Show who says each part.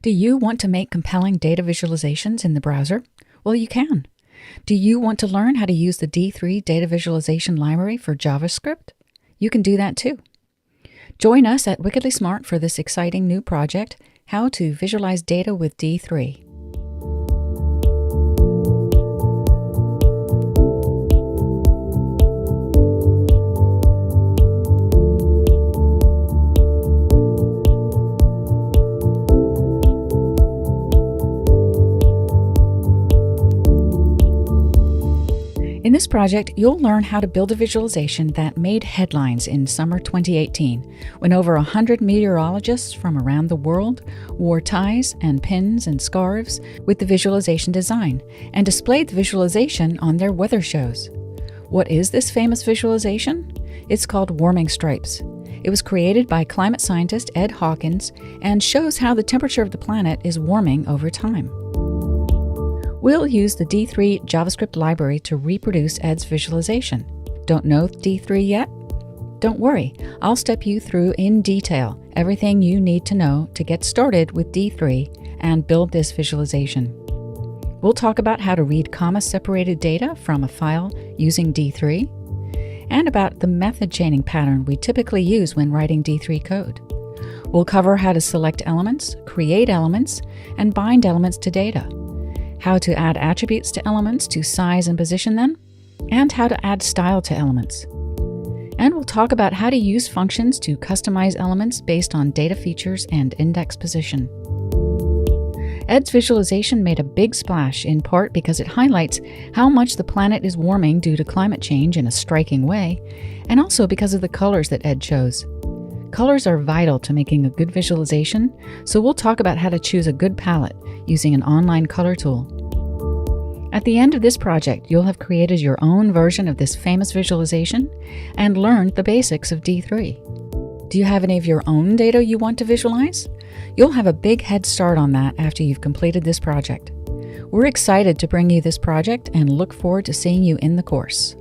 Speaker 1: Do you want to make compelling data visualizations in the browser? Well, you can. Do you want to learn how to use the D3 data visualization library for JavaScript? You can do that too. Join us at Wickedly Smart for this exciting new project, How to Visualize Data with D3. In this project, you'll learn how to build a visualization that made headlines in summer 2018, when over 100 meteorologists from around the world wore ties and pins and scarves with the visualization design and displayed the visualization on their weather shows. What is this famous visualization? It's called Warming Stripes. It was created by climate scientist Ed Hawkins and shows how the temperature of the planet is warming over time. We'll use the D3 JavaScript library to reproduce Ed's visualization. Don't know D3 yet? Don't worry, I'll step you through in detail everything you need to know to get started with D3 and build this visualization. We'll talk about how to read comma-separated data from a file using D3, and about the method chaining pattern we typically use when writing D3 code. We'll cover how to select elements, create elements, and bind elements to data, how to add attributes to elements to size and position them, and how to add style to elements. And we'll talk about how to use functions to customize elements based on data features and index position. Ed's visualization made a big splash in part because it highlights how much the planet is warming due to climate change in a striking way, and also because of the colors that Ed chose. Colors are vital to making a good visualization, so we'll talk about how to choose a good palette using an online color tool. At the end of this project, you'll have created your own version of this famous visualization and learned the basics of D3. Do you have any of your own data you want to visualize? You'll have a big head start on that after you've completed this project. We're excited to bring you this project and look forward to seeing you in the course.